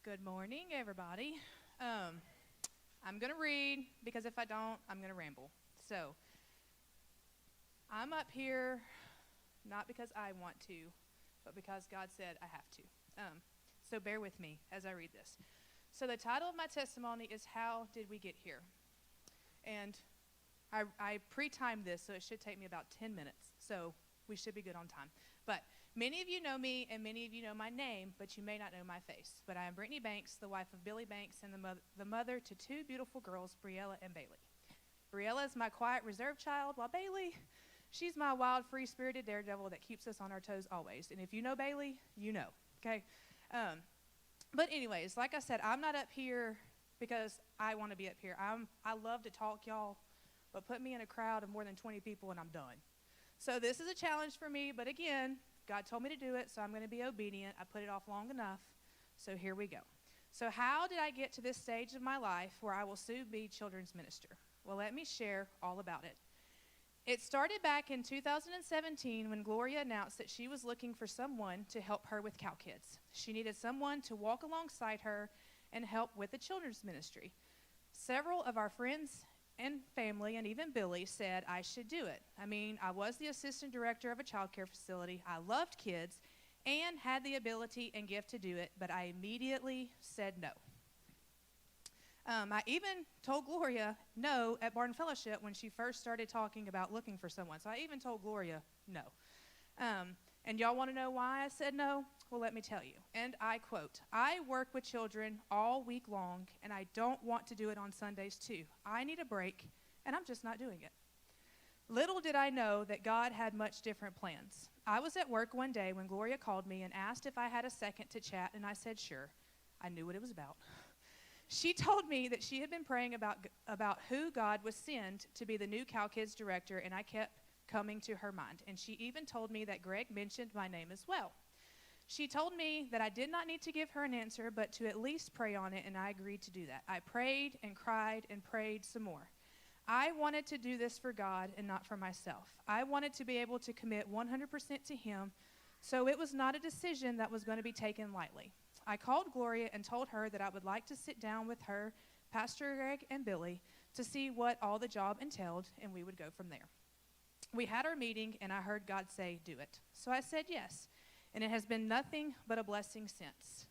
Good morning, everybody. I'm going to read because if I don't, I'm going to ramble. So, I'm up here not because I want to, but because God said I have to. So, bear with me as I read this. So, the title of my testimony is How Did We Get Here? And I pre-timed this, so it should take me about 10 minutes. So, we should be good on time. But many of you know me, and many of you know my name, but you may not know my face. But I am Brittany Banks, the wife of Billy Banks, and the mother to two beautiful girls, Briella and Bailey. Briella is my quiet, reserved child, while Bailey, she's my wild, free-spirited daredevil that keeps us on our toes always. And if you know Bailey, you know, okay? But anyways, like I said, I'm not up here because I want to be up here. I love to talk, y'all, but put me in a crowd of more than 20 people and I'm done. So this is a challenge for me, but again, God told me to do it, so I'm going to be obedient. I put it off long enough, so here we go. So how did I get to this stage of my life where I will soon be children's minister? Well, let me share all about it. It started back in 2017 when Gloria announced that she was looking for someone to help her with Cow Kids. She needed someone to walk alongside her and help with the children's ministry. Several of our friends and family, and even Billy, said I should do it. I mean, I was the assistant director of a child care facility. I loved kids and had the ability and gift to do it, but I immediately said no. I even told Gloria no at Barton Fellowship when she first started talking about looking for someone. So I even told Gloria no. And y'all want to know why I said no? Well, let me tell you. And I quote, I work with children all week long, and I don't want to do it on Sundays too. I need a break, and I'm just not doing it. Little did I know that God had much different plans. I was at work one day when Gloria called me and asked if I had a second to chat, and I said sure. I knew what it was about. She told me that she had been praying about who God would send to be the new Cow Kids director, and I kept coming to her mind. And she even told me that Greg mentioned my name as well. She told me that I did not need to give her an answer, but to at least pray on it, and I agreed to do that. I prayed and cried and prayed some more. I wanted to do this for God and not for myself. I wanted to be able to commit 100% to Him, so it was not a decision that was going to be taken lightly. I called Gloria and told her that I would like to sit down with her, Pastor Greg, and Billy to see what all the job entailed, and we would go from there. We had our meeting, and I heard God say, do it. So I said yes. And it has been nothing but a blessing since.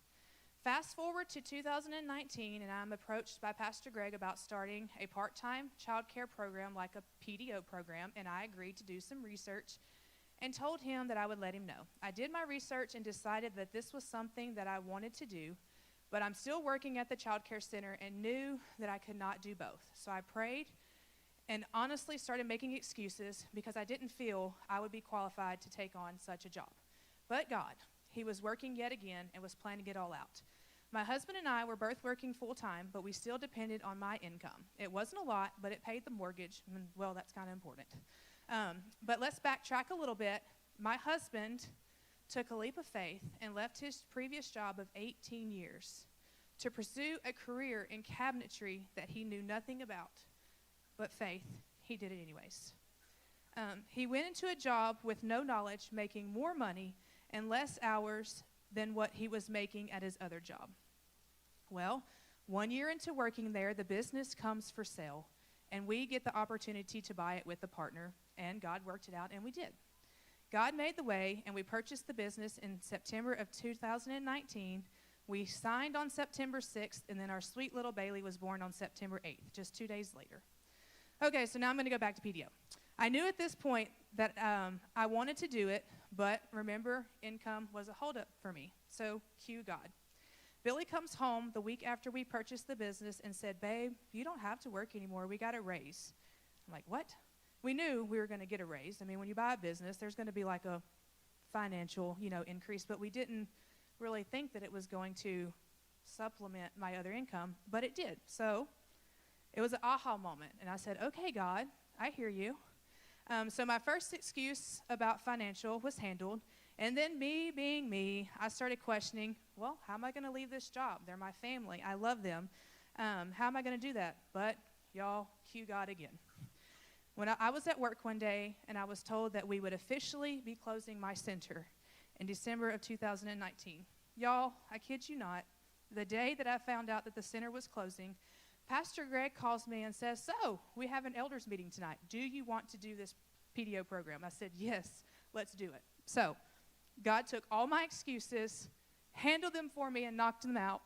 Fast forward to 2019, and I'm approached by Pastor Greg about starting a part-time child care program like a PDO program, and I agreed to do some research and told him that I would let him know. I did my research and decided that this was something that I wanted to do, but I'm still working at the child care center and knew that I could not do both. So I prayed and honestly started making excuses because I didn't feel I would be qualified to take on such a job. But God, He was working yet again and was planning it all out. My husband and I were both working full-time, but we still depended on my income. It wasn't a lot, but it paid the mortgage. Well, that's kind of important. But let's backtrack a little bit. My husband took a leap of faith and left his previous job of 18 years to pursue a career in cabinetry that he knew nothing about. But faith, he did it anyways. He went into a job with no knowledge, making more money and less hours than what he was making at his other job. Well, 1 year into working there, the business comes for sale, and we get the opportunity to buy it with a partner, and God worked it out, and we did. God made the way, and we purchased the business in September of 2019. We signed on September 6th, and then our sweet little Bailey was born on September 8th, just 2 days later. Okay, so now I'm going to go back to PDO. I knew at this point that I wanted to do it, but remember, income was a holdup for me, so cue God. Billy comes home the week after we purchased the business and said, babe, you don't have to work anymore. We got a raise. I'm like, what? We knew we were going to get a raise. I mean, when you buy a business, there's going to be like a financial, increase, but we didn't really think that it was going to supplement my other income, but it did. So it was an aha moment, and I said, okay, God, I hear you. So my first excuse about financial was handled, and then me being me, I started questioning, well, how am I going to leave this job? They're my family. I love them. How am I going to do that? But y'all, cue God again. When I was at work one day, and I was told that we would officially be closing my center in December of 2019. Y'all, I kid you not, The day that I found out that the center was closing, Pastor Greg calls me and says, so, we have an elders meeting tonight. Do you want to do this PDO program? I said, yes, let's do it. So, God took all my excuses, handled them for me, and knocked them out.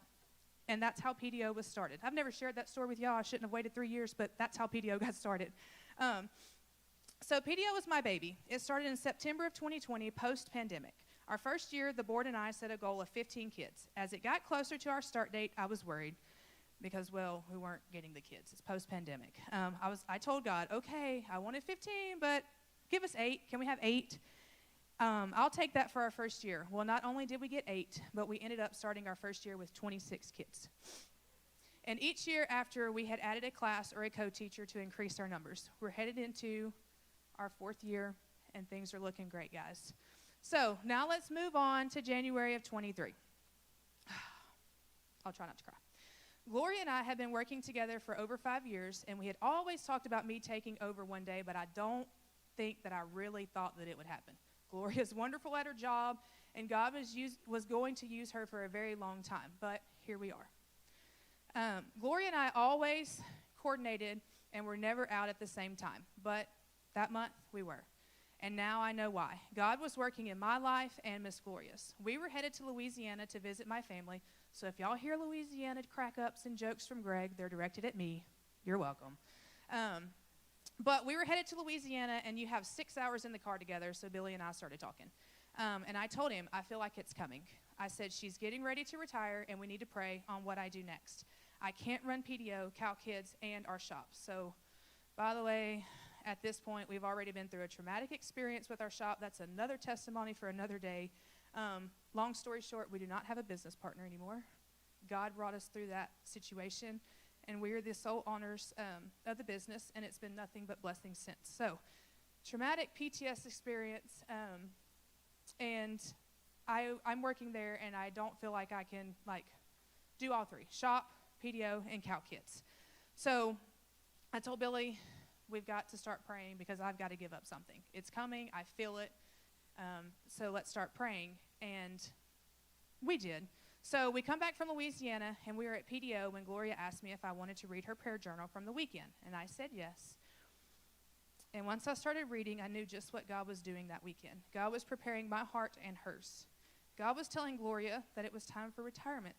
And that's how PDO was started. I've never shared that story with y'all. I shouldn't have waited 3 years, but that's how PDO got started. So PDO was my baby. It started in September of 2020, post-pandemic. Our first year, the board and I set a goal of 15 kids. As it got closer to our start date, I was worried because, well, we weren't getting the kids. It's post-pandemic. I told God, okay, I wanted 15, but give us 8. Can we have 8? I'll take that for our first year. Well, not only did we get 8, but we ended up starting our first year with 26 kids. And each year after, we had added a class or a co-teacher to increase our numbers. We're headed into our 4th year, and things are looking great, guys. So now let's move on to January of 23. I'll try not to cry. Gloria and I have been working together for over 5 years, and we had always talked about me taking over one day, but I don't think that I really thought that it would happen. Gloria's wonderful at her job, and God was going to use her for a very long time, but here we are. Gloria and I always coordinated and were never out at the same time, but that month we were. And now I know why. God was working in my life and Miss Gloria's. We were headed to Louisiana to visit my family, so if y'all hear Louisiana crack-ups and jokes from Greg, they're directed at me. You're welcome. But we were headed to Louisiana, and you have 6 hours in the car together, so Billy and I started talking. And I told him, I feel like it's coming. I said, she's getting ready to retire, and we need to pray on what I do next. I can't run PDO, Cow Kids, and our shop. So, by the way, at this point, we've already been through a traumatic experience with our shop. That's another testimony for another day. Long story short, we do not have a business partner anymore. God brought us through that situation, and we are the sole owners of the business, and it's been nothing but blessings since. So, traumatic PTS experience, and I'm working there, and I don't feel like I can, do all 3, shop, PDO, and Cow Kids. So, I told Billy, we've got to start praying because I've got to give up something. It's coming. I feel it. So let's start praying. And we did. So we come back from Louisiana, and we were at PDO when Gloria asked me if I wanted to read her prayer journal from the weekend. And I said yes. And once I started reading, I knew just what God was doing that weekend. God was preparing my heart and hers. God was telling Gloria that it was time for retirement.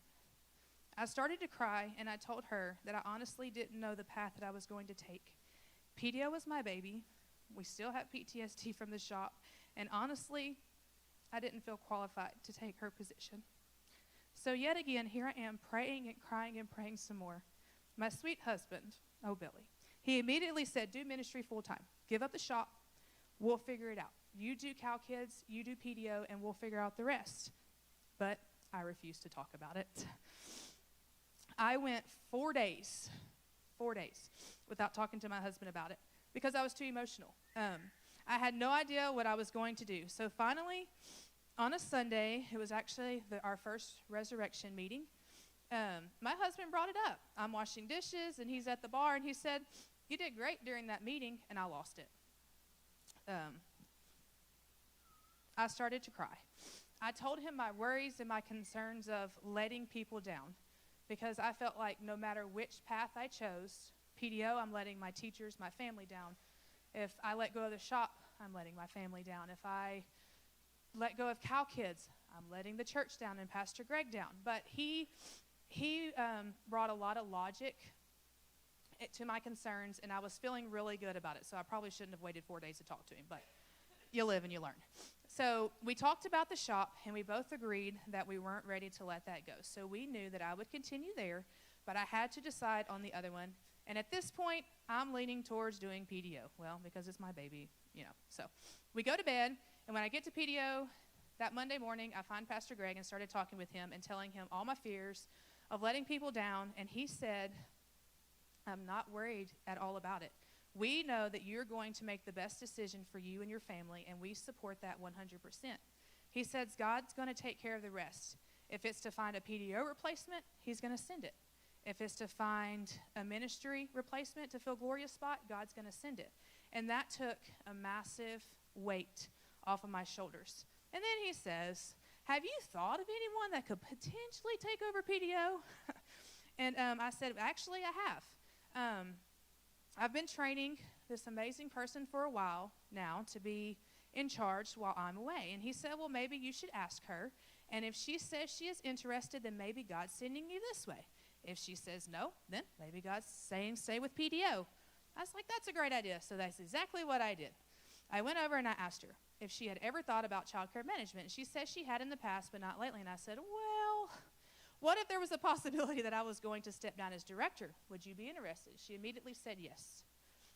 I started to cry, and I told her that I honestly didn't know the path that I was going to take. PDO was my baby. We still have PTSD from the shop. And honestly, I didn't feel qualified to take her position. So yet again, here I am praying and crying and praying some more. My sweet husband, Billy, he immediately said, do ministry full time. Give up the shop. We'll figure it out. You do Cow Kids, you do PDO, and we'll figure out the rest. But I refused to talk about it. I went 4 days, without talking to my husband about it because I was too emotional. I had no idea what I was going to do. So finally, on a Sunday, it was actually our first resurrection meeting, my husband brought it up. I'm washing dishes, and he's at the bar, and he said, you did great during that meeting, and I lost it. I started to cry. I told him my worries and my concerns of letting people down because I felt like no matter which path I chose, PDO, I'm letting my teachers, my family down. If I let go of the shop, I'm letting my family down. If I let go of Cow Kids, I'm letting the church down and Pastor Greg down. But he brought a lot of logic to my concerns, and I was feeling really good about it. So I probably shouldn't have waited 4 days to talk to him, but you live and you learn. So we talked about the shop, and we both agreed that we weren't ready to let that go. So we knew that I would continue there, but I had to decide on the other one. And at this point, I'm leaning towards doing PDO. Well, because it's my baby, So we go to bed, and when I get to PDO that Monday morning, I find Pastor Greg and started talking with him and telling him all my fears of letting people down. And he said, I'm not worried at all about it. We know that you're going to make the best decision for you and your family, and we support that 100%. He says God's going to take care of the rest. If it's to find a PDO replacement, he's going to send it. If it's to find a ministry replacement to fill Gloria's spot, God's going to send it. And that took a massive weight off of my shoulders. And then he says, have you thought of anyone that could potentially take over PDO? And I said, actually, I have. I've been training this amazing person for a while now to be in charge while I'm away. And he said, well, maybe you should ask her. And if she says she is interested, then maybe God's sending you this way. If she says no, then maybe God's saying stay with PDO. I was like, that's a great idea. So that's exactly what I did. I went over and I asked her if she had ever thought about child care management. She said she had in the past, but not lately. And I said, well, what if there was a possibility that I was going to step down as director? Would you be interested? She immediately said yes.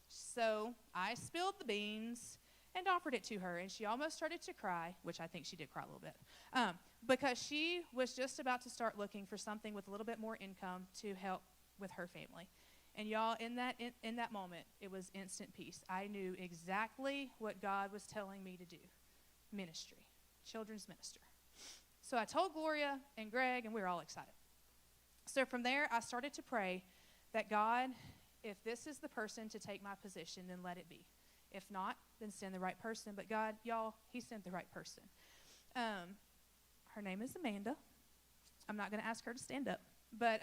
So I spilled the beans and offered it to her, and she almost started to cry, which I think she did cry a little bit, because she was just about to start looking for something with a little bit more income to help with her family. And y'all, in that moment, it was instant peace. I knew exactly what God was telling me to do. Ministry, children's minister. So I told Gloria and Greg, and we were all excited. So from there, I started to pray that God, if this is the person to take my position, then let it be. If not, then send the right person. But God, y'all, he sent the right person. Her name is Amanda. I'm not going to ask her to stand up. But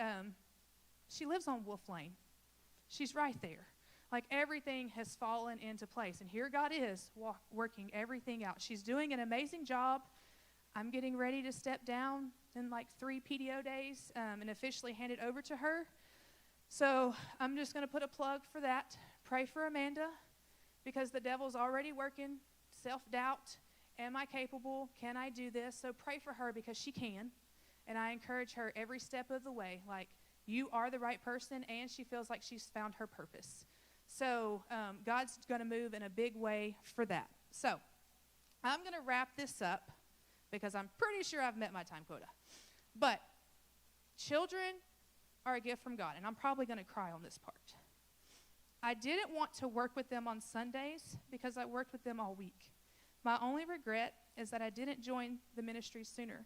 she lives on Wolf Lane. She's right there. Like everything has fallen into place. And here God is working everything out. She's doing an amazing job. I'm getting ready to step down in like 3 PDO days and officially hand it over to her. So I'm just going to put a plug for that. Pray for Amanda because the devil's already working. Self-doubt. Am I capable? Can I do this? So pray for her because she can. And I encourage her every step of the way. Like, you are the right person, and she feels like she's found her purpose. So God's going to move in a big way for that. So I'm going to wrap this up because I'm pretty sure I've met my time quota. But children are a gift from God, and I'm probably going to cry on this part. I didn't want to work with them on Sundays because I worked with them all week. My only regret is that I didn't join the ministry sooner.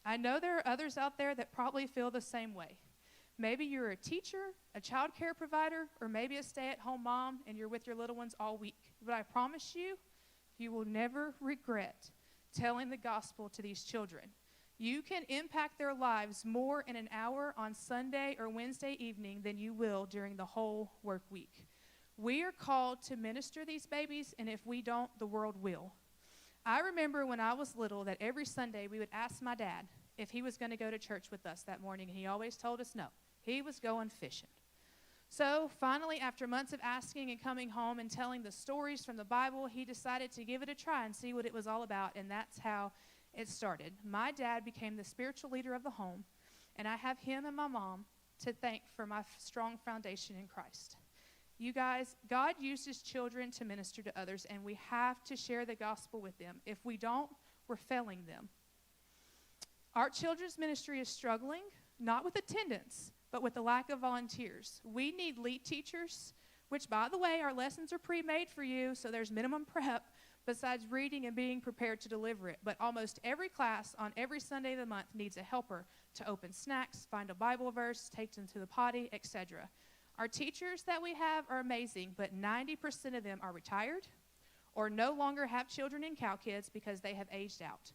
I know there are others out there that probably feel the same way. Maybe you're a teacher, a child care provider, or maybe a stay-at-home mom, and you're with your little ones all week. But I promise you, you will never regret telling the gospel to these children. You can impact their lives more in an hour on Sunday or Wednesday evening than you will during the whole work week. We are called to minister these babies, and if we don't, the world will. I remember when I was little that every Sunday we would ask my dad if he was going to go to church with us that morning, and he always told us no. He was going fishing. So finally, after months of asking and coming home and telling the stories from the Bible, he decided to give it a try and see what it was all about, and that's how it started. My dad became the spiritual leader of the home, and I have him and my mom to thank for my strong foundation in Christ. You guys, God uses children to minister to others, and we have to share the gospel with them. If we don't, we're failing them. Our children's ministry is struggling, not with attendance, but with the lack of volunteers. We need lead teachers, which, by the way, our lessons are pre-made for you, so there's minimum prep besides reading and being prepared to deliver it. But almost every class on every Sunday of the month needs a helper to open snacks, find a Bible verse, take them to the potty, etc. Our teachers that we have are amazing, but 90% of them are retired or no longer have children in Cow Kids because they have aged out.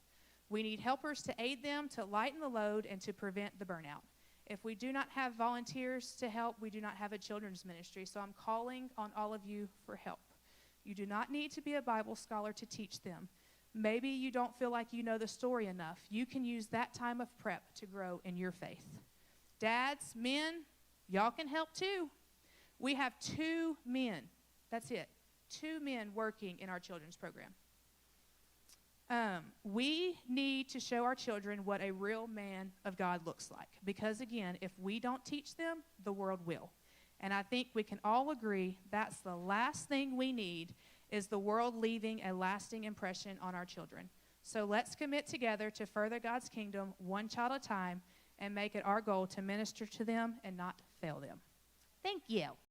We need helpers to aid them, to lighten the load, and to prevent the burnout. If we do not have volunteers to help, we do not have a children's ministry. So I'm calling on all of you for help. You do not need to be a Bible scholar to teach them. Maybe you don't feel like you know the story enough. You can use that time of prep to grow in your faith. Dads, men, y'all can help too. We have 2 men. That's it. 2 men working in our children's program. We need to show our children what a real man of God looks like. Because, again, if we don't teach them, the world will. And I think we can all agree that's the last thing we need is the world leaving a lasting impression on our children. So let's commit together to further God's kingdom one child at a time and make it our goal to minister to them and not fail them. Thank you.